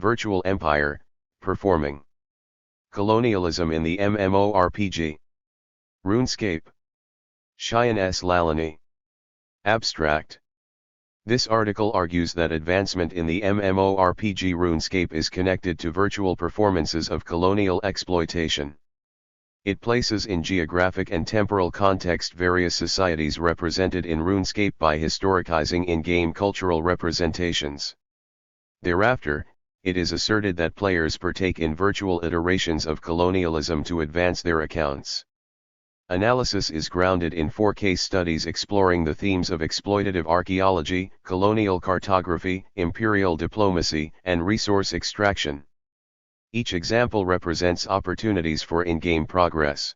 Virtual Empire, Performing. Colonialism in the MMORPG. Runescape. Cheyenne S. Lallani. Abstract. This article argues that advancement in the MMORPG RuneScape is connected to virtual performances of colonial exploitation. It places in geographic and temporal context various societies represented in RuneScape by historicizing in-game cultural representations. Thereafter, it is asserted that players partake in virtual iterations of colonialism to advance their accounts. Analysis is grounded in 4 case studies exploring the themes of exploitative archaeology, colonial cartography, imperial diplomacy, and resource extraction. Each example represents opportunities for in-game progress.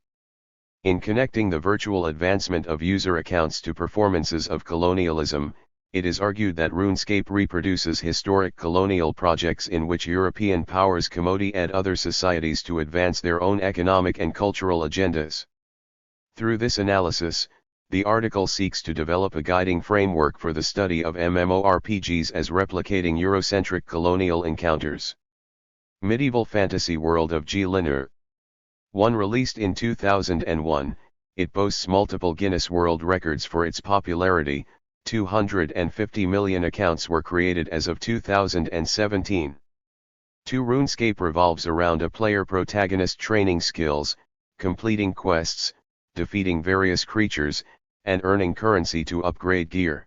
In connecting the virtual advancement of user accounts to performances of colonialism, it is argued that RuneScape reproduces historic colonial projects in which European powers commodified other societies to advance their own economic and cultural agendas. Through this analysis, the article seeks to develop a guiding framework for the study of MMORPGs as replicating Eurocentric colonial encounters. Medieval Fantasy World of G. Linear. One released in 2001, it boasts multiple Guinness World Records for its popularity. 250 million accounts were created as of 2017. 2 RuneScape revolves around a player protagonist training skills, completing quests, defeating various creatures, and earning currency to upgrade gear.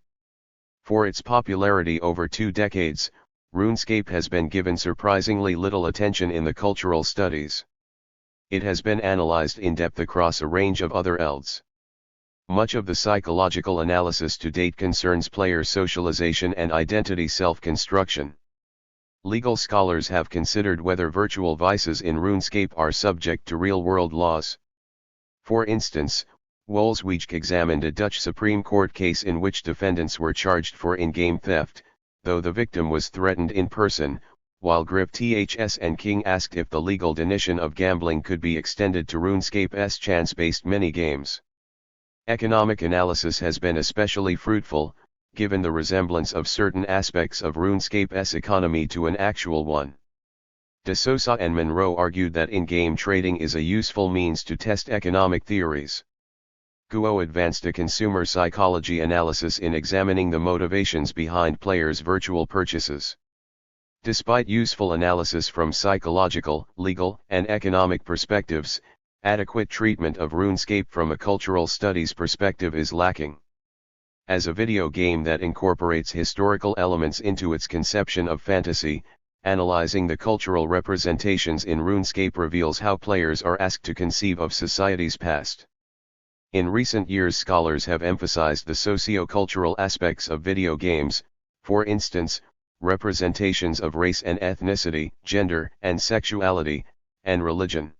For its popularity over 2 decades, RuneScape has been given surprisingly little attention in the cultural studies. It has been analyzed in depth across a range of other ELDs. Much of the psychological analysis to date concerns player socialization and identity self-construction. Legal scholars have considered whether virtual vices in RuneScape are subject to real-world laws. For instance, Wolswijk examined a Dutch Supreme Court case in which defendants were charged for in-game theft, though the victim was threatened in person, while Grip THS and King asked if the legal definition of gambling could be extended to RuneScape's chance-based mini-games. Economic analysis has been especially fruitful, given the resemblance of certain aspects of RuneScape's economy to an actual one. De Sosa and Monroe argued that in-game trading is a useful means to test economic theories. Guo advanced a consumer psychology analysis in examining the motivations behind players' virtual purchases. Despite useful analysis from psychological, legal, and economic perspectives, adequate treatment of RuneScape from a cultural studies perspective is lacking. As a video game that incorporates historical elements into its conception of fantasy, analyzing the cultural representations in RuneScape reveals how players are asked to conceive of society's past. In recent years, scholars have emphasized the socio-cultural aspects of video games, for instance, representations of race and ethnicity, gender and sexuality, and religion.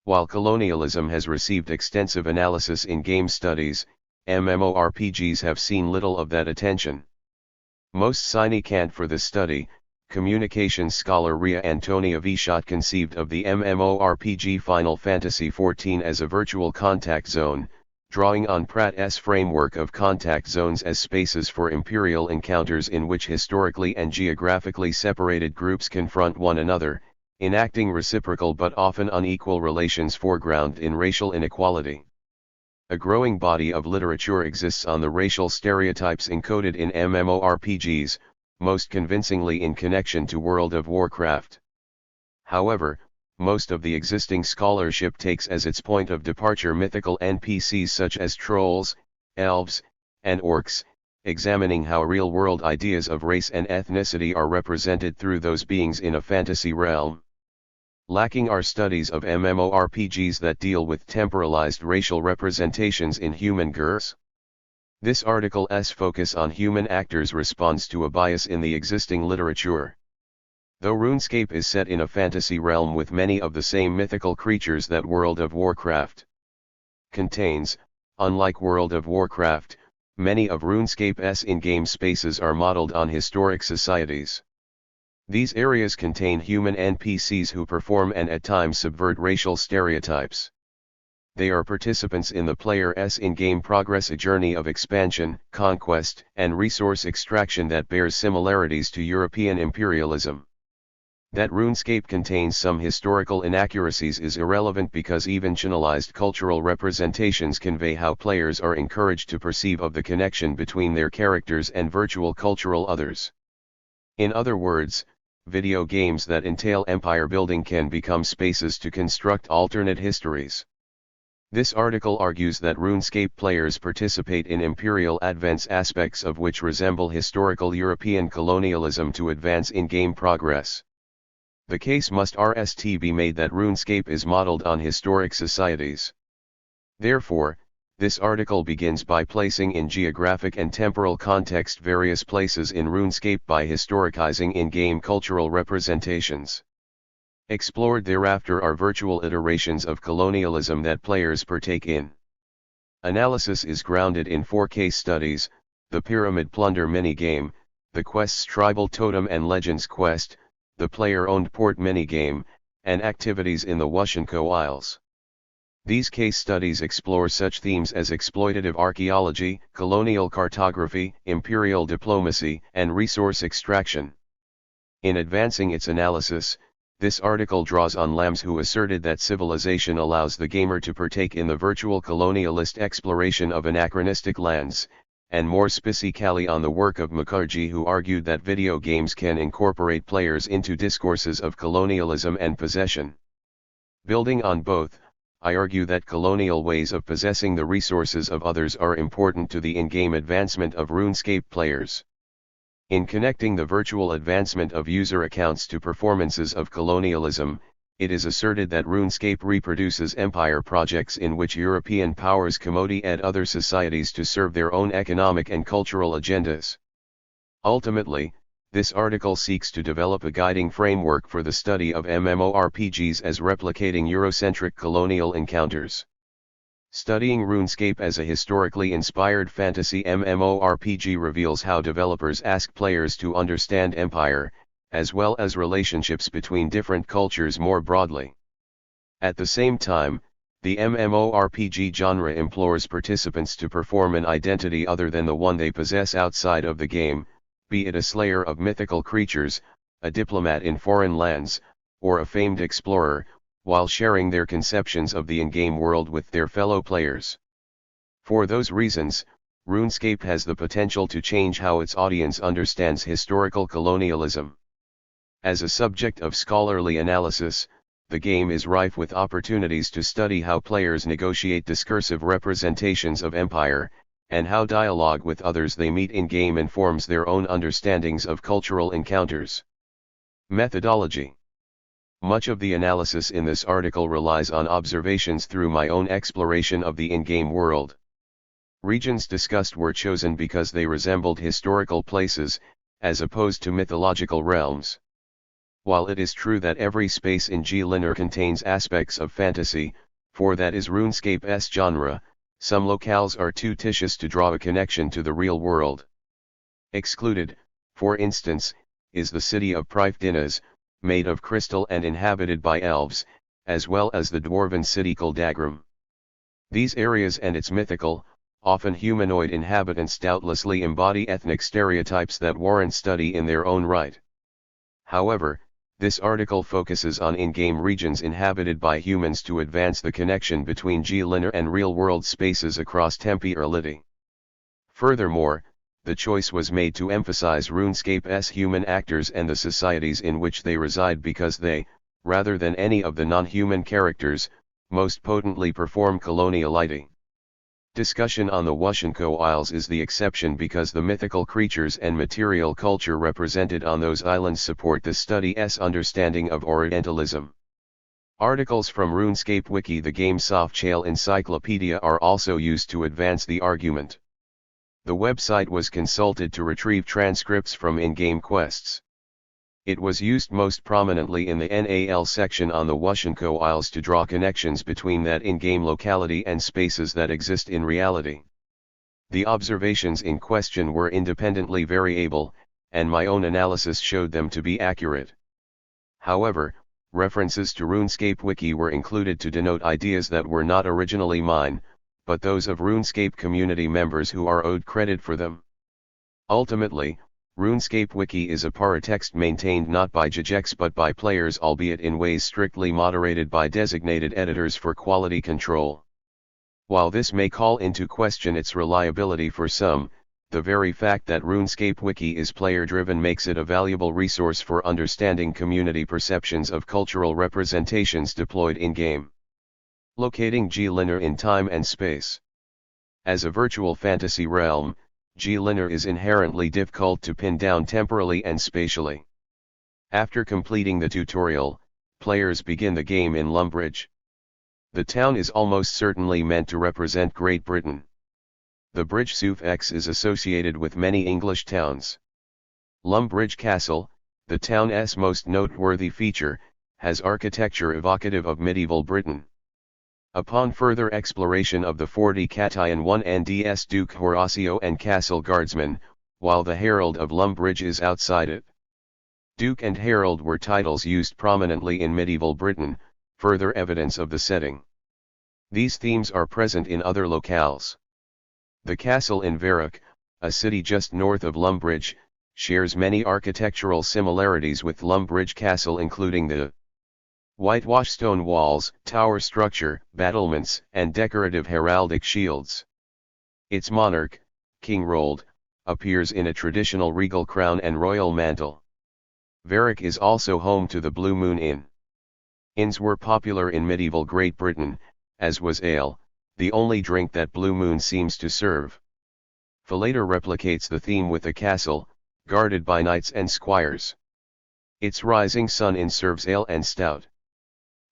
While colonialism has received extensive analysis in game studies, MMORPGs have seen little of that attention. Most significant for this study, communications scholar Ria Antonia Vichot conceived of the MMORPG Final Fantasy XIV as a virtual contact zone, drawing on Pratt's framework of contact zones as spaces for imperial encounters in which historically and geographically separated groups confront one another, enacting reciprocal but often unequal relations foreground in racial inequality. A growing body of literature exists on the racial stereotypes encoded in MMORPGs, most convincingly in connection to World of Warcraft. However, most of the existing scholarship takes as its point of departure mythical NPCs such as trolls, elves, and orcs, examining how real-world ideas of race and ethnicity are represented through those beings in a fantasy realm. Lacking are studies of MMORPGs that deal with temporalized racial representations in human GURPS. This article's focus on human actors responds to a bias in the existing literature. Though RuneScape is set in a fantasy realm with many of the same mythical creatures that World of Warcraft contains, unlike World of Warcraft, many of RuneScape's in-game spaces are modeled on historic societies. These areas contain human NPCs who perform and at times subvert racial stereotypes. They are participants in the player's in-game progress, a journey of expansion, conquest, and resource extraction that bears similarities to European imperialism. That RuneScape contains some historical inaccuracies is irrelevant because even channelized cultural representations convey how players are encouraged to perceive of the connection between their characters and virtual cultural others. In other words, video games that entail empire building can become spaces to construct alternate histories. This article argues that RuneScape players participate in imperial advents, aspects of which resemble historical European colonialism to advance in-game progress. The case must be made that RuneScape is modeled on historic societies. Therefore, this article begins by placing in geographic and temporal context various places in RuneScape by historicizing in-game cultural representations. Explored thereafter are virtual iterations of colonialism that players partake in. Analysis is grounded in 4 case studies: the Pyramid Plunder minigame, the Quest's Tribal Totem and Legends Quest, the player-owned port minigame, and activities in the Washenko Isles. These case studies explore such themes as exploitative archaeology, colonial cartography, imperial diplomacy, and resource extraction. In advancing its analysis, this article draws on Lams, who asserted that civilization allows the gamer to partake in the virtual colonialist exploration of anachronistic lands, and more specifically on the work of Mukherjee, who argued that video games can incorporate players into discourses of colonialism and possession. Building on both, I argue that colonial ways of possessing the resources of others are important to the in-game advancement of RuneScape players. In connecting the virtual advancement of user accounts to performances of colonialism, it is asserted that RuneScape reproduces empire projects in which European powers commodity other societies to serve their own economic and cultural agendas. Ultimately, this article seeks to develop a guiding framework for the study of MMORPGs as replicating Eurocentric colonial encounters. Studying RuneScape as a historically inspired fantasy MMORPG reveals how developers ask players to understand empire, as well as relationships between different cultures more broadly. At the same time, the MMORPG genre implores participants to perform an identity other than the one they possess outside of the game, be it a slayer of mythical creatures, a diplomat in foreign lands, or a famed explorer, while sharing their conceptions of the in-game world with their fellow players. For those reasons, RuneScape has the potential to change how its audience understands historical colonialism. As a subject of scholarly analysis, the game is rife with opportunities to study how players negotiate discursive representations of empire, and how dialogue with others they meet in-game informs their own understandings of cultural encounters. Methodology. Much of the analysis in this article relies on observations through my own exploration of the in-game world. Regions discussed were chosen because they resembled historical places, as opposed to mythological realms. While it is true that every space in G-Linear contains aspects of fantasy, for that is RuneScape's genre, some locales are too tedious to draw a connection to the real world. Excluded, for instance, is the city of Prifdinaz, made of crystal and inhabited by elves, as well as the dwarven city Kuldagrim. These areas and its mythical, often humanoid inhabitants doubtlessly embody ethnic stereotypes that warrant study in their own right. However, this article focuses on in-game regions inhabited by humans to advance the connection between G-Linear and real-world spaces across Tempe Erliti. Furthermore, the choice was made to emphasize RuneScape's human actors and the societies in which they reside because they, rather than any of the non-human characters, most potently perform coloniality. Discussion on the Washenko Isles is the exception because the mythical creatures and material culture represented on those islands support the study's understanding of Orientalism. Articles from RuneScape Wiki, the Game Softshell Encyclopedia, are also used to advance the argument. The website was consulted to retrieve transcripts from in-game quests. It was used most prominently in the NAL section on the Washenko Isles to draw connections between that in-game locality and spaces that exist in reality. The observations in question were independently variable, and my own analysis showed them to be accurate. However, references to RuneScape Wiki were included to denote ideas that were not originally mine, but those of RuneScape community members who are owed credit for them. Ultimately, Runescape Wiki is a paratext maintained not by Jagex but by players, albeit in ways strictly moderated by designated editors for quality control. While this may call into question its reliability for some, the very fact that Runescape Wiki is player-driven makes it a valuable resource for understanding community perceptions of cultural representations deployed in-game. Locating G-Linear in time and space. As a virtual fantasy realm, G-Linear is inherently difficult to pin down temporally and spatially. After completing the tutorial, players begin the game in Lumbridge. The town is almost certainly meant to represent Great Britain. The bridge suffix is associated with many English towns. Lumbridge Castle, the town's most noteworthy feature, has architecture evocative of medieval Britain. Upon further exploration of the 40 Catayan 1 and DS Duke Horacio and Castle Guardsman, while the Herald of Lumbridge is outside it. Duke and Herald were titles used prominently in medieval Britain, further evidence of the setting. These themes are present in other locales. The castle in Verrach, a city just north of Lumbridge, shares many architectural similarities with Lumbridge Castle, including the whitewashed stone walls, tower structure, battlements, and decorative heraldic shields. Its monarch, King Rold, appears in a traditional regal crown and royal mantle. Verrach is also home to the Blue Moon Inn. Inns were popular in medieval Great Britain, as was ale, the only drink that Blue Moon seems to serve. Falater replicates the theme with a castle, guarded by knights and squires. Its rising sun inn serves ale and stout.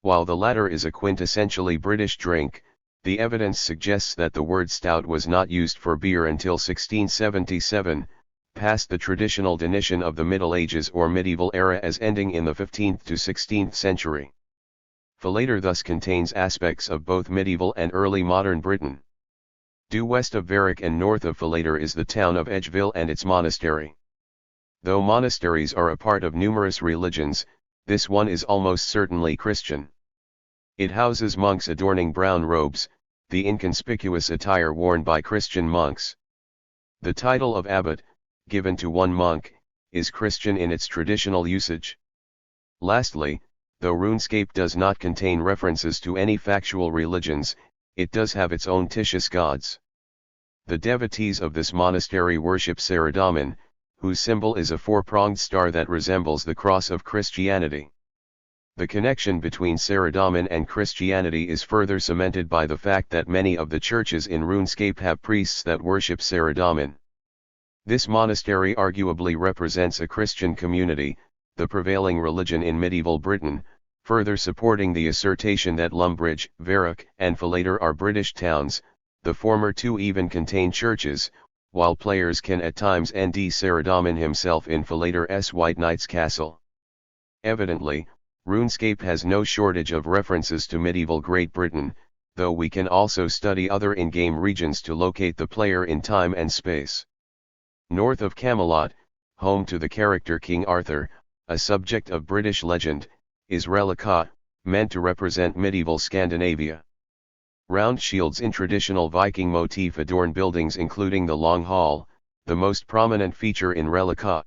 While the latter is a quintessentially British drink, the evidence suggests that the word stout was not used for beer until 1677, past the traditional definition of the Middle Ages or medieval era as ending in the 15th to 16th century. Falater thus contains aspects of both medieval and early modern Britain. Due west of Verrach and north of Falater is the town of Edgeville and its monastery. Though monasteries are a part of numerous religions, this one is almost certainly Christian. It houses monks adorning brown robes, the inconspicuous attire worn by Christian monks. The title of abbot, given to one monk, is Christian in its traditional usage. Lastly, though Runescape does not contain references to any factual religions, it does have its own Titius gods. The devotees of this monastery worship Saradomin, whose symbol is a four-pronged star that resembles the cross of Christianity. The connection between Saradomin and Christianity is further cemented by the fact that many of the churches in Runescape have priests that worship Saradomin. This monastery arguably represents a Christian community, the prevailing religion in medieval Britain, further supporting the assertion that Lumbridge, Verrach, and Falater are British towns. The former two even contain churches, while players can at times ND Saradomin himself in Falater's White Knight's Castle. Evidently, Runescape has no shortage of references to medieval Great Britain, though we can also study other in-game regions to locate the player in time and space. North of Camelot, home to the character King Arthur, a subject of British legend, is Relica, meant to represent medieval Scandinavia. Round shields in traditional Viking motif adorn buildings including the Long Hall, the most prominent feature in Relica.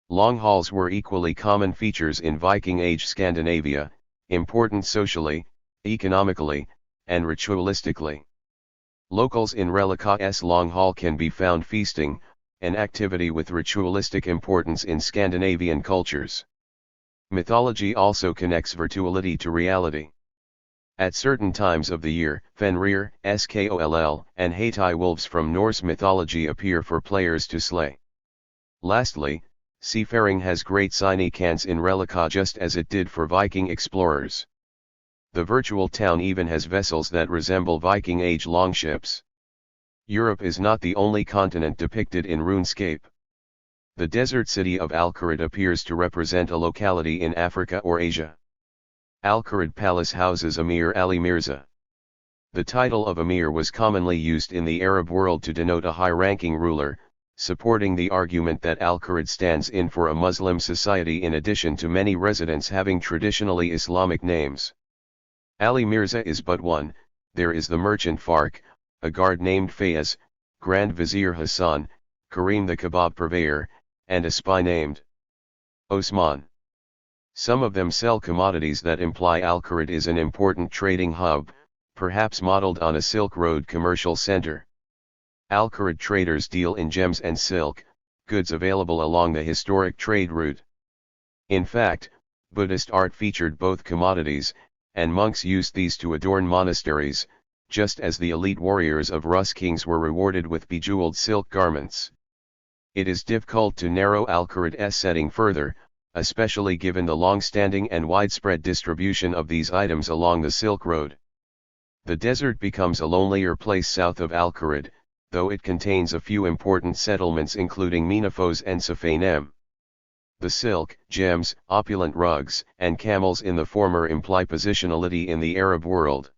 Long halls were equally common features in Viking Age Scandinavia, important socially, economically, and ritualistically. Locals in Relica's Long Hall can be found feasting, an activity with ritualistic importance in Scandinavian cultures. Mythology also connects virtuality to reality. At certain times of the year, Fenrir, Skoll, and Hatai wolves from Norse mythology appear for players to slay. Lastly, seafaring has great significance in Relica just as it did for Viking explorers. The virtual town even has vessels that resemble Viking Age longships. Europe is not the only continent depicted in Runescape. The desert city of Al-Kharid appears to represent a locality in Africa or Asia. Al-Kharid Palace houses Emir Ali Mirza. The title of Emir was commonly used in the Arab world to denote a high-ranking ruler, supporting the argument that Al-Kharid stands in for a Muslim society in addition to many residents having traditionally Islamic names. Ali Mirza is but one. There is the merchant Fark, a guard named Fayez, Grand Vizier Hassan, Karim the kebab purveyor, and a spy named Osman. Some of them sell commodities that imply Al-Kharid is an important trading hub, perhaps modeled on a Silk Road commercial center. Al-Kharid traders deal in gems and silk, goods available along the historic trade route. In fact, Buddhist art featured both commodities, and monks used these to adorn monasteries, just as the elite warriors of Rus kings were rewarded with bejeweled silk garments. It is difficult to narrow Al-Kharid's setting further, especially given the long-standing and widespread distribution of these items along the Silk Road. The desert becomes a lonelier place south of Al-Kharid, though it contains a few important settlements including Menafos and Safanem. The silk, gems, opulent rugs, and camels in the former imply positionality in the Arab world.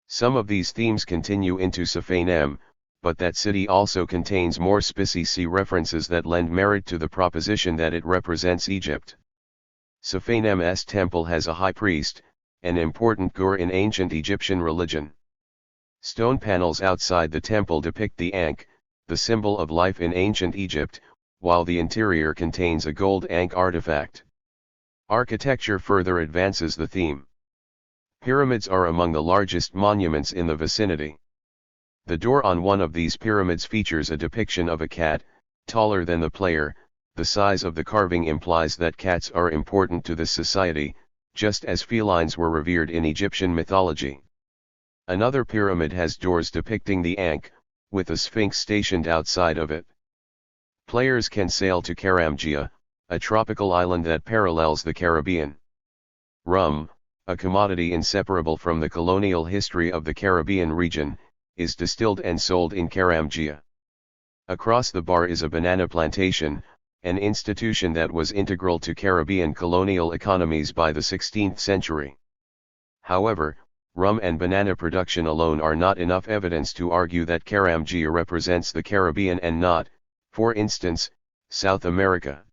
Some of these themes continue into Safanem, but that city also contains more specific references that lend merit to the proposition that it represents Egypt. Safanem's temple has a high priest, an important gur in ancient Egyptian religion. Stone panels outside the temple depict the Ankh, the symbol of life in ancient Egypt, while the interior contains a gold Ankh artifact. Architecture further advances the theme. Pyramids are among the largest monuments in the vicinity. The door on one of these pyramids features a depiction of a cat, taller than the player. The size of the carving implies that cats are important to this society, just as felines were revered in Egyptian mythology. Another pyramid has doors depicting the Ankh, with a sphinx stationed outside of it. Players can sail to Karamgia, a tropical island that parallels the Caribbean. Rum, a commodity inseparable from the colonial history of the Caribbean region, is distilled and sold in Karamgia. Across the bar is a banana plantation, an institution that was integral to Caribbean colonial economies by the 16th century. However, rum and banana production alone are not enough evidence to argue that Karamgia represents the Caribbean and not, for instance, South America.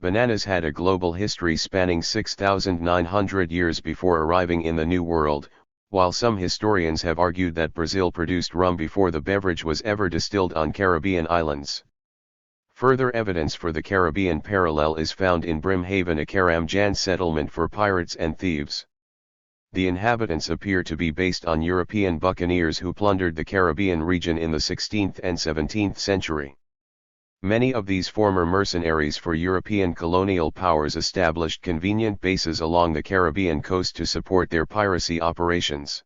Bananas had a global history spanning 6,900 years before arriving in the New World, while some historians have argued that Brazil produced rum before the beverage was ever distilled on Caribbean islands. Further evidence for the Caribbean parallel is found in Brimhaven, a Karamjan settlement for pirates and thieves. The inhabitants appear to be based on European buccaneers who plundered the Caribbean region in the 16th and 17th century. Many of these former mercenaries for European colonial powers established convenient bases along the Caribbean coast to support their piracy operations.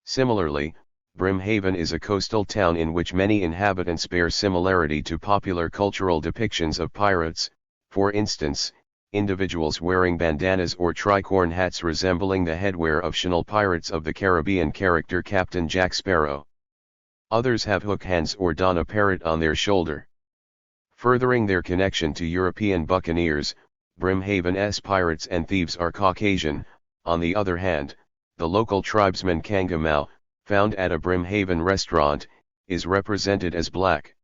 Similarly, Brimhaven is a coastal town in which many inhabitants bear similarity to popular cultural depictions of pirates, for instance, individuals wearing bandanas or tricorn hats resembling the headwear of Channel Pirates of the Caribbean character Captain Jack Sparrow. Others have hook hands or don a parrot on their shoulder. Furthering their connection to European buccaneers, Brimhaven's pirates and thieves are Caucasian. On the other hand, the local tribesman Kangamau, found at a Brimhaven restaurant, is represented as black.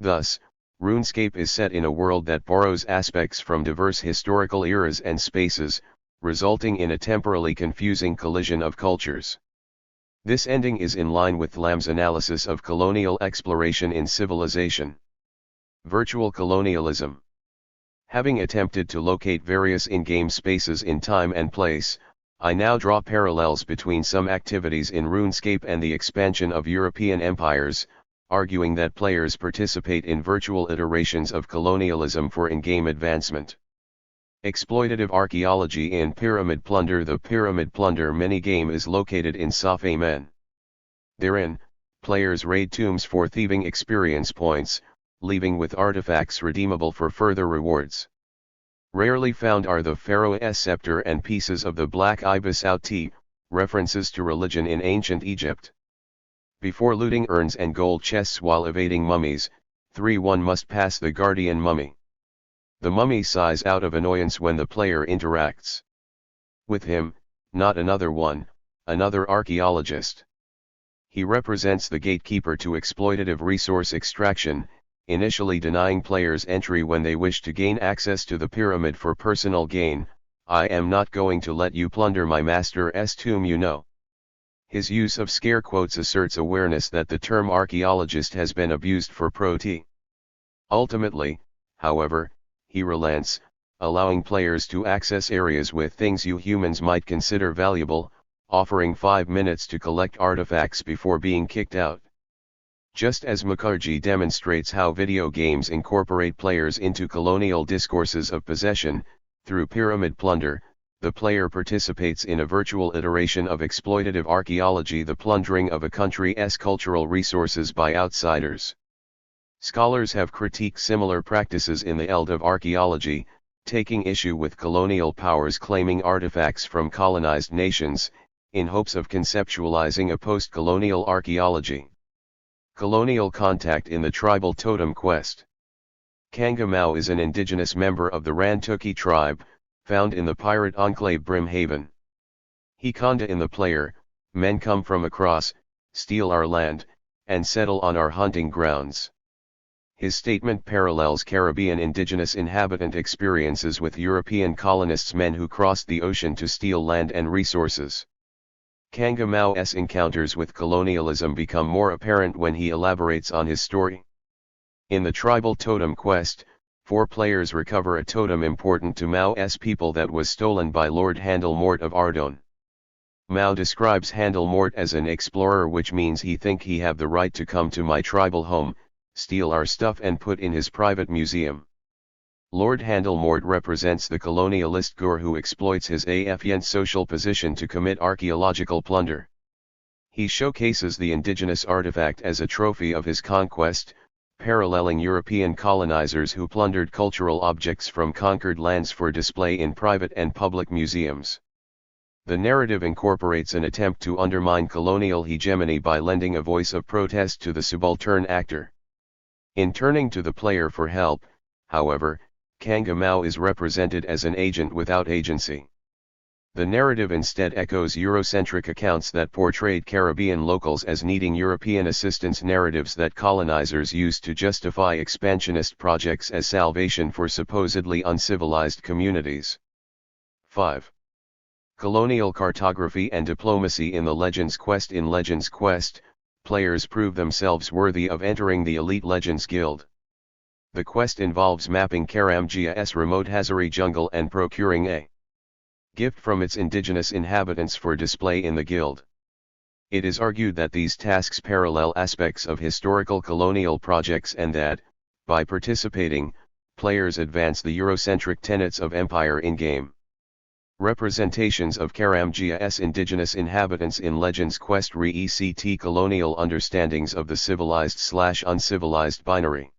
Thus, Runescape is set in a world that borrows aspects from diverse historical eras and spaces, resulting in a temporally confusing collision of cultures. This ending is in line with Lamb's analysis of colonial exploration in Civilization. Virtual colonialism. Having attempted to locate various in-game spaces in time and place, I now draw parallels between some activities in Runescape and the expansion of European empires, arguing that players participate in virtual iterations of colonialism for in-game advancement. Exploitative archaeology in Pyramid Plunder. The Pyramid Plunder minigame is located in Safamen. Therein, players raid tombs for thieving experience points, leaving with artifacts redeemable for further rewards. Rarely found are the Pharaoh's scepter and pieces of the Black Ibis Outi, references to religion in ancient Egypt. Before looting urns and gold chests while evading mummies, 1 must pass the guardian mummy. The mummy sighs out of annoyance when the player interacts with him, not another one, another archaeologist. He represents the gatekeeper to exploitative resource extraction, initially denying players entry when they wish to gain access to the pyramid for personal gain. I am not going to let you plunder my master's tomb, you know. His use of scare quotes asserts awareness that the term archaeologist has been abused for proti. Ultimately, however, he relents, allowing players to access areas with things you humans might consider valuable, offering 5 minutes to collect artifacts before being kicked out. Just as Mukherjee demonstrates how video games incorporate players into colonial discourses of possession, through pyramid plunder, the player participates in a virtual iteration of exploitative archaeology, the plundering of a country's cultural resources by outsiders. Scholars have critiqued similar practices in the field of archaeology, taking issue with colonial powers claiming artifacts from colonized nations, in hopes of conceptualizing a post-colonial archaeology. Colonial contact in the tribal totem quest. Kanga Mao is an indigenous member of the Rantuki tribe, found in the pirate enclave Brimhaven. He conda in the player, men come from across, steal our land, and settle on our hunting grounds. His statement parallels Caribbean indigenous inhabitant experiences with European colonists, men who crossed the ocean to steal land and resources. Kanga Mao's encounters with colonialism become more apparent when he elaborates on his story. In the tribal totem quest, 4 players recover a totem important to Mao's people that was stolen by Lord Handelmort of Ardon. Mao describes Handelmort as an explorer, which means he think he have the right to come to my tribal home, steal our stuff and put in his private museum. Lord Handelmort represents the colonialist Gur who exploits his affluent social position to commit archaeological plunder. He showcases the indigenous artifact as a trophy of his conquest, paralleling European colonizers who plundered cultural objects from conquered lands for display in private and public museums. The narrative incorporates an attempt to undermine colonial hegemony by lending a voice of protest to the subaltern actor. In turning to the player for help, however, Kanga Mao is represented as an agent without agency. The narrative instead echoes Eurocentric accounts that portrayed Caribbean locals as needing European assistance, narratives that colonizers used to justify expansionist projects as salvation for supposedly uncivilized communities. 5. Colonial cartography and diplomacy in the Legends Quest. In Legends Quest, players prove themselves worthy of entering the elite Legends Guild. The quest involves mapping Karamgia's remote Hazari jungle and procuring a gift from its indigenous inhabitants for display in the guild. It is argued that these tasks parallel aspects of historical colonial projects and that, by participating, players advance the Eurocentric tenets of empire in-game. Representations of Karamgia's indigenous inhabitants in Legends Quest re-ECT colonial understandings of the civilized/uncivilized binary.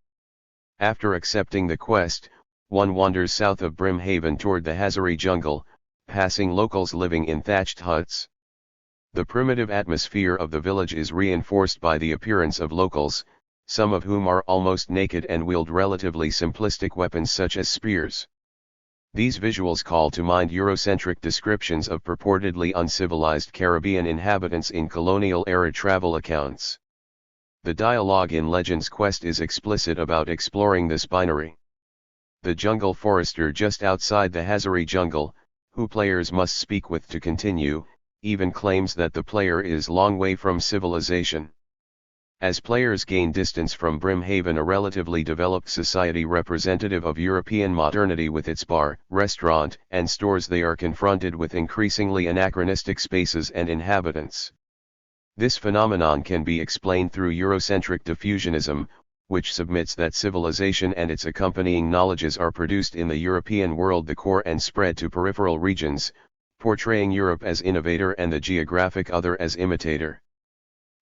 After accepting the quest, one wanders south of Brimhaven toward the Hazari jungle, passing locals living in thatched huts. The primitive atmosphere of the village is reinforced by the appearance of locals, some of whom are almost naked and wield relatively simplistic weapons such as spears. These visuals call to mind Eurocentric descriptions of purportedly uncivilized Caribbean inhabitants in colonial-era travel accounts. The dialogue in Legends Quest is explicit about exploring this binary. The jungle forester just outside the Hazari jungle, who players must speak with to continue, even claims that the player is long way from civilization. As players gain distance from Brimhaven, a relatively developed society representative of European modernity with its bar, restaurant, and stores, they are confronted with increasingly anachronistic spaces and inhabitants. This phenomenon can be explained through Eurocentric diffusionism, which submits that civilization and its accompanying knowledges are produced in the European world, the core, and spread to peripheral regions, portraying Europe as innovator and the geographic other as imitator.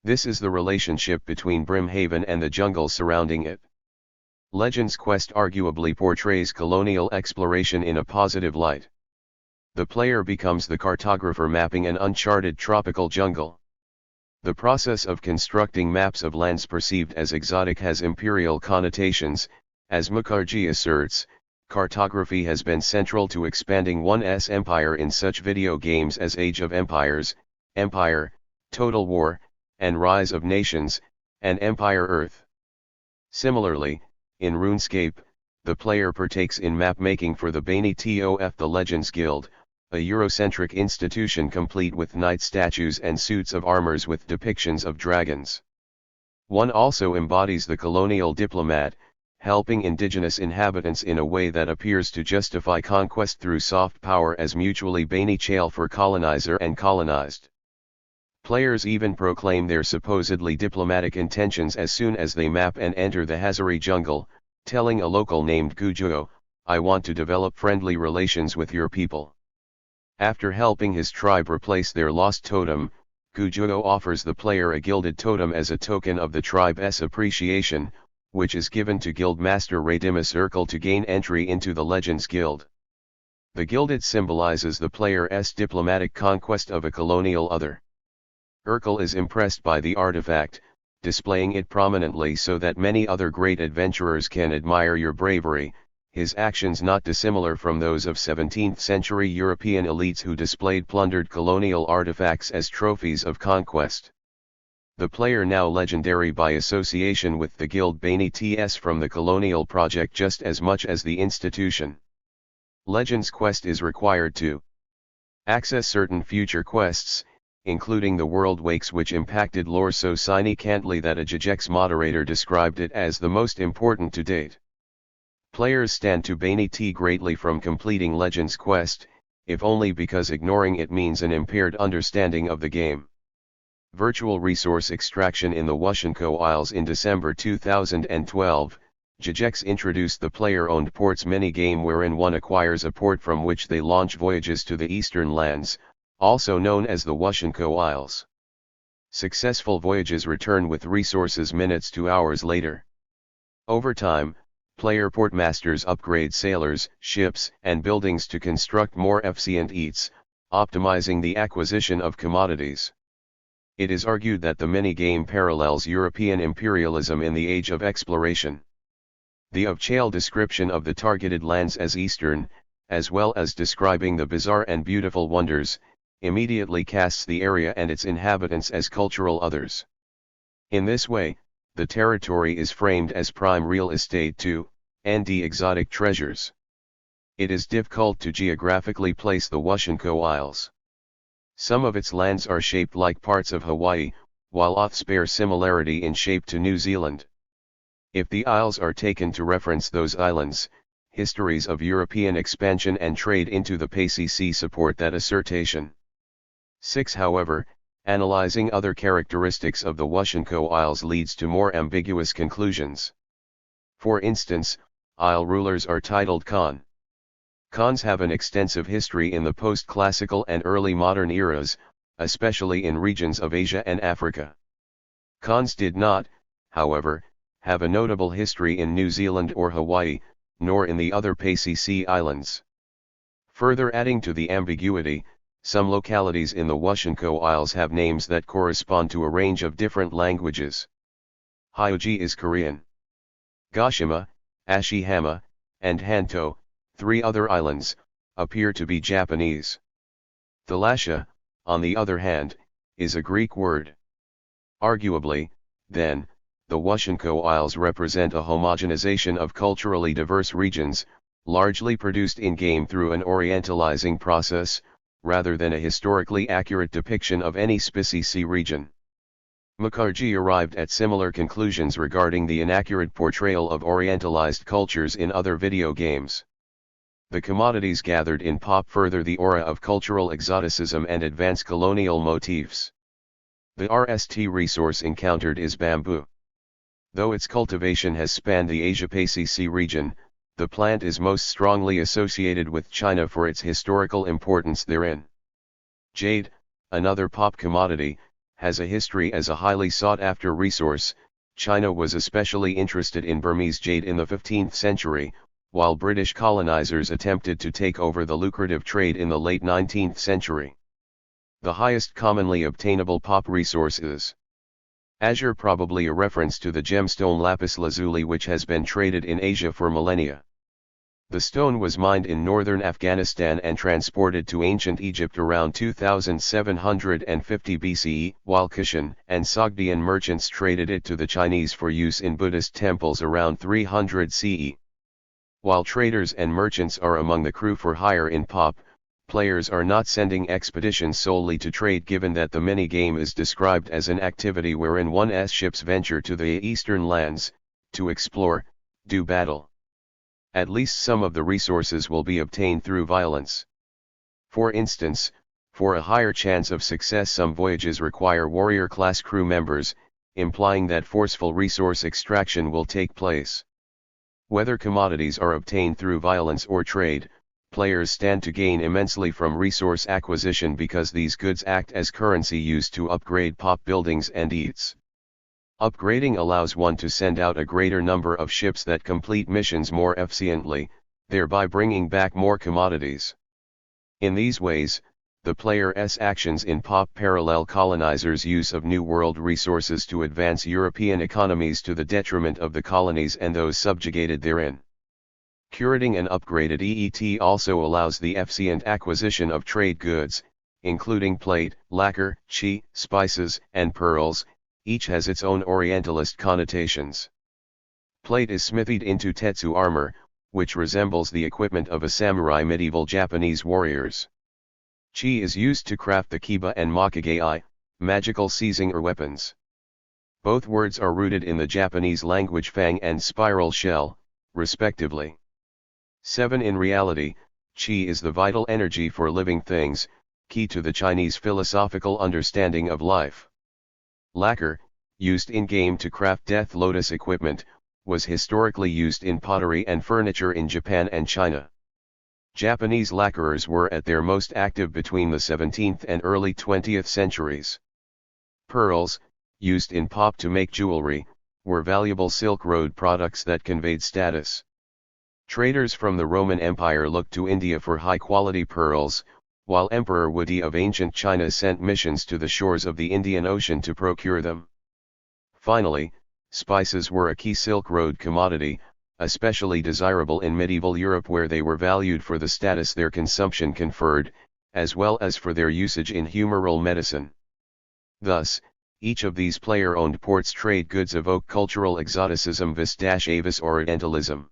This is the relationship between Brimhaven and the jungle surrounding it. Legends Quest arguably portrays colonial exploration in a positive light. The player becomes the cartographer mapping an uncharted tropical jungle. The process of constructing maps of lands perceived as exotic has imperial connotations. As Mukherjee asserts, cartography has been central to expanding one's empire in such video games as Age of Empires, Empire, Total War, and Rise of Nations, and Empire Earth. Similarly, in RuneScape, the player partakes in map-making for the Bani Tof, the Legends Guild, a Eurocentric institution complete with knight statues and suits of armors with depictions of dragons. One also embodies the colonial diplomat, helping indigenous inhabitants in a way that appears to justify conquest through soft power as mutually beneficial for colonizer and colonized. Players even proclaim their supposedly diplomatic intentions as soon as they map and enter the Hazari jungle, telling a local named Gujuo, "I want to develop friendly relations with your people." After helping his tribe replace their lost totem, Gujuo offers the player a gilded totem as a token of the tribe's appreciation, which is given to Guildmaster Radimus Urkel to gain entry into the Legends Guild. The gilded symbolizes the player's diplomatic conquest of a colonial other. Urkel is impressed by the artifact, displaying it prominently so that many other great adventurers can admire your bravery, his actions not dissimilar from those of 17th century European elites who displayed plundered colonial artifacts as trophies of conquest. The player, now legendary by association with the guild Bani TS from the colonial project just as much as the institution. Legends quest is required to access certain future quests, including the World Wakes, which impacted lore so significantly that a GGX moderator described it as the most important to date. Players stand to benefit greatly from completing Legends quest, if only because ignoring it means an impaired understanding of the game. Virtual resource extraction in the Washenko Isles. In December 2012, GGX introduced the player-owned ports minigame, wherein one acquires a port from which they launch voyages to the eastern lands, also known as the Washenko Isles. Successful voyages return with resources minutes to hours later. Over time, player portmasters upgrade sailors, ships, and buildings to construct more efficient eats, optimizing the acquisition of commodities. It is argued that the minigame parallels European imperialism in the age of exploration. The of-chale description of the targeted lands as Eastern, as well as describing the bizarre and beautiful wonders, immediately casts the area and its inhabitants as cultural others. In this way, the territory is framed as prime real estate to ND exotic treasures. It is difficult to geographically place the Washenko Isles. Some of its lands are shaped like parts of Hawaii, while others bear similarity in shape to New Zealand. If the isles are taken to reference those islands, histories of European expansion and trade into the PCC support that assertion. 6. However, analyzing other characteristics of the Washenko Isles leads to more ambiguous conclusions. For instance, isle rulers are titled Khan. Khans have an extensive history in the post-classical and early modern eras, especially in regions of Asia and Africa. Khans did not, however, have a notable history in New Zealand or Hawaii, nor in the other PCC islands. Further adding to the ambiguity, some localities in the Washenko Isles have names that correspond to a range of different languages. Hyoji is Korean. Gashima, Ashihama, and Hanto, 3 other islands, appear to be Japanese. Thalassia, on the other hand, is a Greek word. Arguably, then, the Washenko Isles represent a homogenization of culturally diverse regions, largely produced in-game through an orientalizing process, rather than a historically accurate depiction of any PCC region. Mukherjee arrived at similar conclusions regarding the inaccurate portrayal of orientalized cultures in other video games. The commodities gathered in POP further the aura of cultural exoticism and advance colonial motifs. The RST resource encountered is bamboo. Though its cultivation has spanned the Asia-PCC region, the plant is most strongly associated with China for its historical importance therein. Jade, another POP commodity, has a history as a highly sought-after resource. China was especially interested in Burmese jade in the 15th century, while British colonizers attempted to take over the lucrative trade in the late 19th century. The highest commonly obtainable POP resource is azure, probably a reference to the gemstone lapis lazuli, which has been traded in Asia for millennia. The stone was mined in northern Afghanistan and transported to ancient Egypt around 2750 BCE, while Kushan and Sogdian merchants traded it to the Chinese for use in Buddhist temples around 300 CE. While traders and merchants are among the crew for hire in POP, players are not sending expeditions solely to trade, given that the minigame is described as an activity wherein one's ships venture to the eastern lands, to explore, do battle. At least some of the resources will be obtained through violence. For instance, for a higher chance of success some voyages require warrior-class crew members, implying that forceful resource extraction will take place. Whether commodities are obtained through violence or trade, players stand to gain immensely from resource acquisition because these goods act as currency used to upgrade pop buildings and eats. Upgrading allows one to send out a greater number of ships that complete missions more efficiently, thereby bringing back more commodities. In these ways, the player's actions in pop parallel colonizers' use of New World resources to advance European economies to the detriment of the colonies and those subjugated therein. Curating an upgraded EET also allows the efficient acquisition of trade goods, including plate, lacquer, chi, spices, and pearls. Each has its own Orientalist connotations. Plate is smithied into tetsu armor, which resembles the equipment of a samurai medieval Japanese warriors. Chi is used to craft the kiba and makage, magical seizing or weapons. Both words are rooted in the Japanese language fang and spiral shell, respectively. 7. In reality, Qi is the vital energy for living things, key to the Chinese philosophical understanding of life. Lacquer, used in-game to craft Death Lotus equipment, was historically used in pottery and furniture in Japan and China. Japanese lacquerers were at their most active between the 17th and early 20th centuries. Pearls, used in pop to make jewelry, were valuable Silk Road products that conveyed status. Traders from the Roman Empire looked to India for high-quality pearls, while Emperor Wudi of ancient China sent missions to the shores of the Indian Ocean to procure them. Finally, spices were a key Silk Road commodity, especially desirable in medieval Europe where they were valued for the status their consumption conferred, as well as for their usage in humoral medicine. Thus, each of these player-owned ports trade goods evoke cultural exoticism vis-avis Orientalism.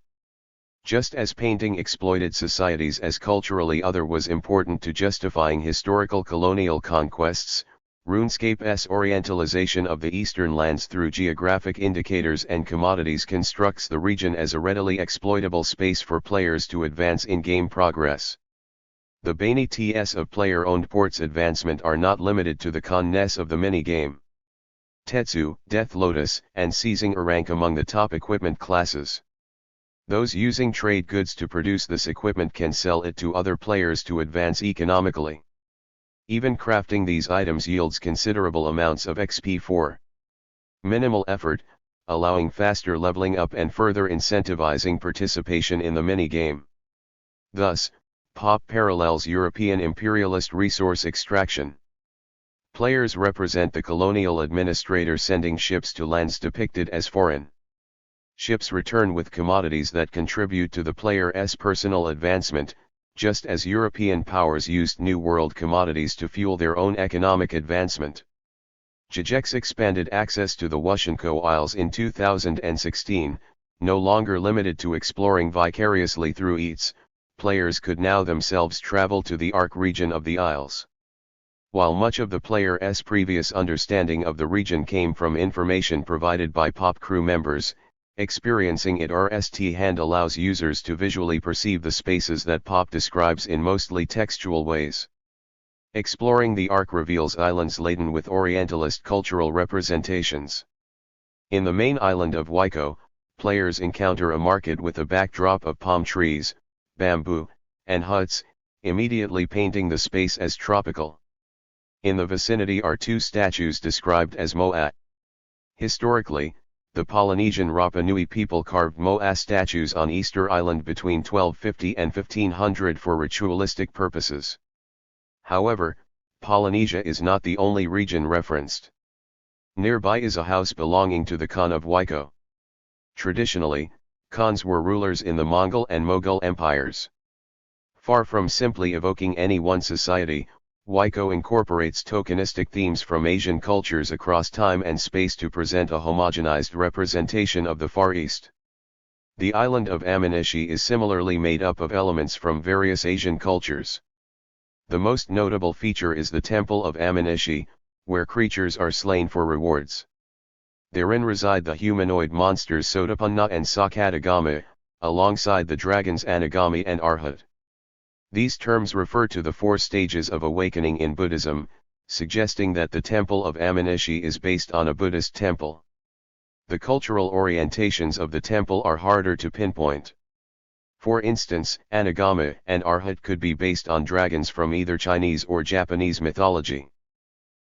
Just as painting exploited societies as culturally other was important to justifying historical colonial conquests, RuneScape's orientalization of the eastern lands through geographic indicators and commodities constructs the region as a readily exploitable space for players to advance in-game progress. The benefits of player-owned ports advancement are not limited to the con-ness of the minigame. Tetsu, Death Lotus, and Seizing rank among the top equipment classes. Those using trade goods to produce this equipment can sell it to other players to advance economically. Even crafting these items yields considerable amounts of XP for minimal effort, allowing faster leveling up and further incentivizing participation in the minigame. Thus, PoP parallels European imperialist resource extraction. Players represent the colonial administrator sending ships to lands depicted as foreign. Ships return with commodities that contribute to the player's personal advancement, just as European powers used New World commodities to fuel their own economic advancement. Jagex expanded access to the Washenko Isles in 2016, no longer limited to exploring vicariously through EATS, players could now themselves travel to the Ark region of the Isles. While much of the player's previous understanding of the region came from information provided by PoP crew members, experiencing it firsthand allows users to visually perceive the spaces that PoP describes in mostly textual ways. Exploring the Ark reveals islands laden with Orientalist cultural representations. In the main island of Waiko, players encounter a market with a backdrop of palm trees, bamboo, and huts, immediately painting the space as tropical. In the vicinity are two statues described as moa. Historically, the Polynesian Rapa Nui people carved moa statues on Easter Island between 1250 and 1500 for ritualistic purposes. However, Polynesia is not the only region referenced. Nearby is a house belonging to the Khan of Waiko. Traditionally, Khans were rulers in the Mongol and Mughal empires. Far from simply evoking any one society, Waiko incorporates tokenistic themes from Asian cultures across time and space to present a homogenized representation of the Far East. The island of Amanishi is similarly made up of elements from various Asian cultures. The most notable feature is the Temple of Amanishi, where creatures are slain for rewards. Therein reside the humanoid monsters Sotapanna and Sakadagami, alongside the dragons Anagami and Arhat. These terms refer to the 4 stages of awakening in Buddhism, suggesting that the temple of Amanishi is based on a Buddhist temple. The cultural orientations of the temple are harder to pinpoint. For instance, Anagami and Arhat could be based on dragons from either Chinese or Japanese mythology.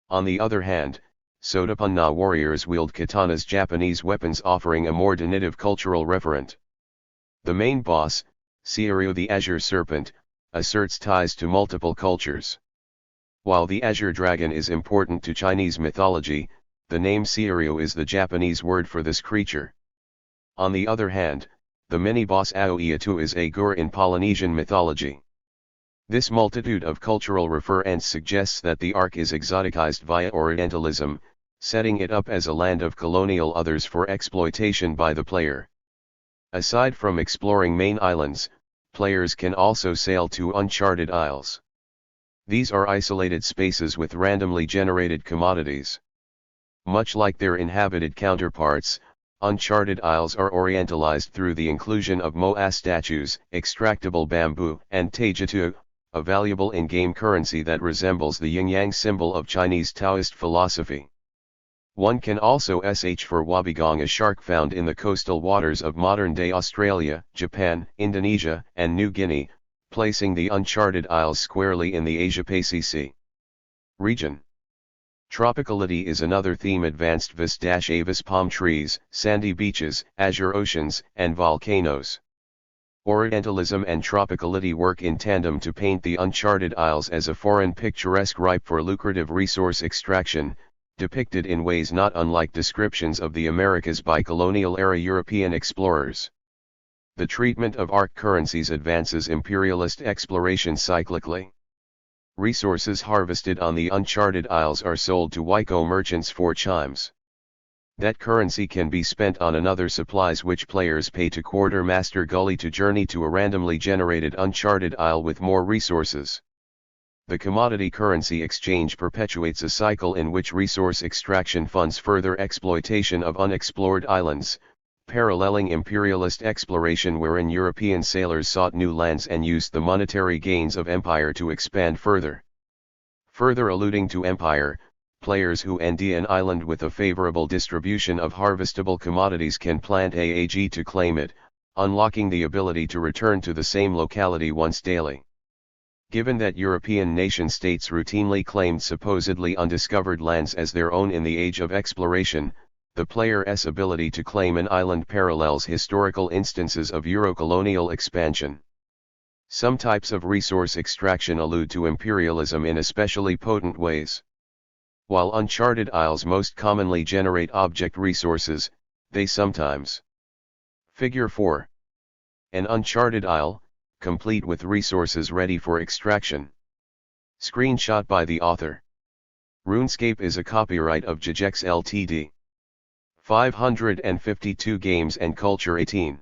On the other hand, Sotapanna warriors wield katanas, Japanese weapons, offering a more definitive cultural referent. The main boss, Seiryu the Azure Serpent, asserts ties to multiple cultures. While the Azure Dragon is important to Chinese mythology, the name Seiryu is the Japanese word for this creature. On the other hand, the mini-boss Aoiatu is a gur in Polynesian mythology. This multitude of cultural referents suggests that the arc is exoticized via Orientalism, setting it up as a land of colonial others for exploitation by the player. Aside from exploring main islands, players can also sail to uncharted isles. These are isolated spaces with randomly generated commodities. Much like their inhabited counterparts, uncharted isles are orientalized through the inclusion of moa statues, extractable bamboo, and taijatu, a valuable in-game currency that resembles the yin-yang symbol of Chinese Taoist philosophy. One can also search for wabigong, a shark found in the coastal waters of modern-day Australia, Japan, Indonesia, and New Guinea, placing the uncharted isles squarely in the Asia-Pacific region. Tropicality is another theme. Advanced vis-avis palm trees, sandy beaches, azure oceans, and volcanoes. Orientalism and tropicality work in tandem to paint the uncharted isles as a foreign picturesque ripe for lucrative resource extraction, depicted in ways not unlike descriptions of the Americas by colonial-era European explorers. The treatment of arc currencies advances imperialist exploration cyclically. Resources harvested on the uncharted isles are sold to Waiko merchants for chimes. That currency can be spent on another supplies which players pay to Quartermaster Gully to journey to a randomly generated uncharted isle with more resources. The commodity currency exchange perpetuates a cycle in which resource extraction funds further exploitation of unexplored islands, paralleling imperialist exploration wherein European sailors sought new lands and used the monetary gains of empire to expand further. Further alluding to empire, players who end an island with a favorable distribution of harvestable commodities can plant AAG to claim it, unlocking the ability to return to the same locality once daily. Given that European nation-states routinely claimed supposedly undiscovered lands as their own in the age of exploration, the player's ability to claim an island parallels historical instances of Euro-colonial expansion. Some types of resource extraction allude to imperialism in especially potent ways. While uncharted isles most commonly generate object resources, they sometimes. Figure 4. An uncharted isle, complete with resources ready for extraction. Screenshot by the author. Runescape is a copyright of Jagex Ltd. 552 Games and Culture 18.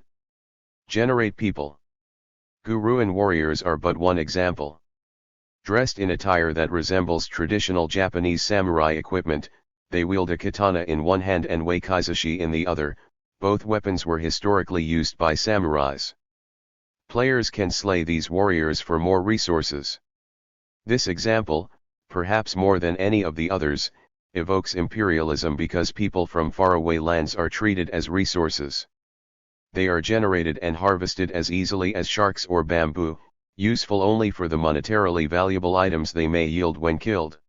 Generate people. Guru and warriors are but one example. Dressed in attire that resembles traditional Japanese samurai equipment, they wield a katana in one hand and wakizashi in the other. Both weapons were historically used by samurais. Players can slay these warriors for more resources. This example, perhaps more than any of the others, evokes imperialism because people from faraway lands are treated as resources. They are generated and harvested as easily as sharks or bamboo, useful only for the monetarily valuable items they may yield when killed.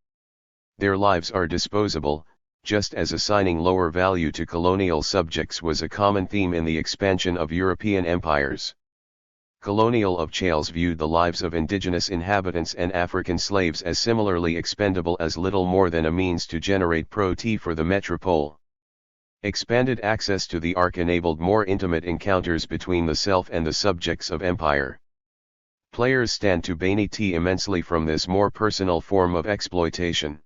Their lives are disposable, just as assigning lower value to colonial subjects was a common theme in the expansion of European empires. Colonial officials viewed the lives of indigenous inhabitants and African slaves as similarly expendable as little more than a means to generate pro-T for the metropole. Expanded access to the arc enabled more intimate encounters between the self and the subjects of empire. Players stand to benefit immensely from this more personal form of exploitation.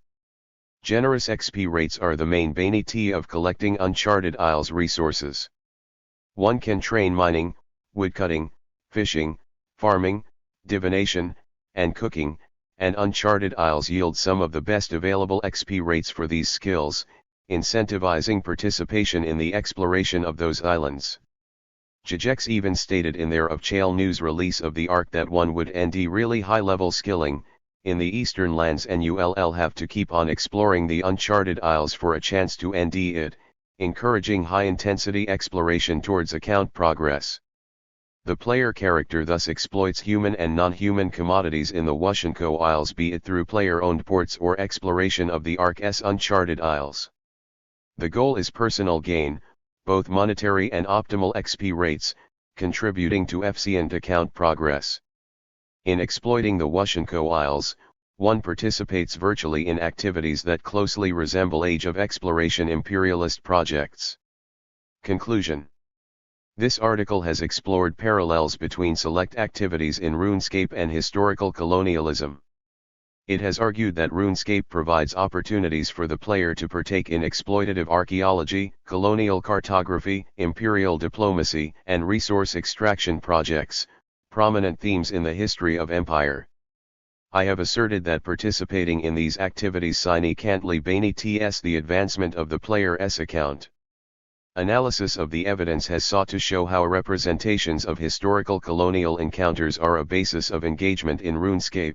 Generous XP rates are the main benefit of collecting uncharted isles resources. One can train mining, woodcutting, fishing, farming, divination, and cooking, and uncharted isles yield some of the best available XP rates for these skills, incentivizing participation in the exploration of those islands. Jagex even stated in their of Chale news release of the arc that one would nd really high-level skilling, in the eastern lands and you'll have to keep on exploring the uncharted isles for a chance to nd it, encouraging high-intensity exploration towards account progress. The player character thus exploits human and non-human commodities in the Washenko Isles, be it through player-owned ports or exploration of the Ark's uncharted isles. The goal is personal gain, both monetary and optimal XP rates, contributing to FC and account progress. In exploiting the Washenko Isles, one participates virtually in activities that closely resemble Age of Exploration imperialist projects. Conclusion. This article has explored parallels between select activities in RuneScape and historical colonialism. It has argued that RuneScape provides opportunities for the player to partake in exploitative archaeology, colonial cartography, imperial diplomacy, and resource extraction projects, prominent themes in the history of empire. I have asserted that participating in these activities significantly benefits the advancement of the player's account. Analysis of the evidence has sought to show how representations of historical colonial encounters are a basis of engagement in RuneScape.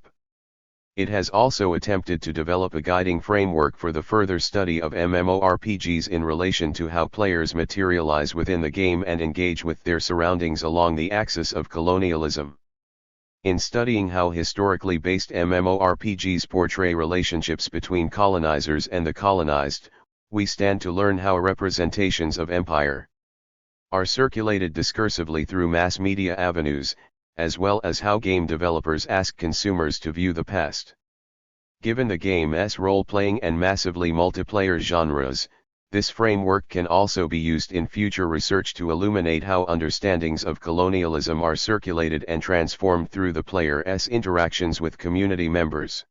It has also attempted to develop a guiding framework for the further study of MMORPGs in relation to how players materialize within the game and engage with their surroundings along the axis of colonialism. In studying how historically based MMORPGs portray relationships between colonizers and the colonized, we stand to learn how representations of empire are circulated discursively through mass media avenues, as well as how game developers ask consumers to view the past. Given the game's role-playing and massively multiplayer genres, this framework can also be used in future research to illuminate how understandings of colonialism are circulated and transformed through the player's interactions with community members.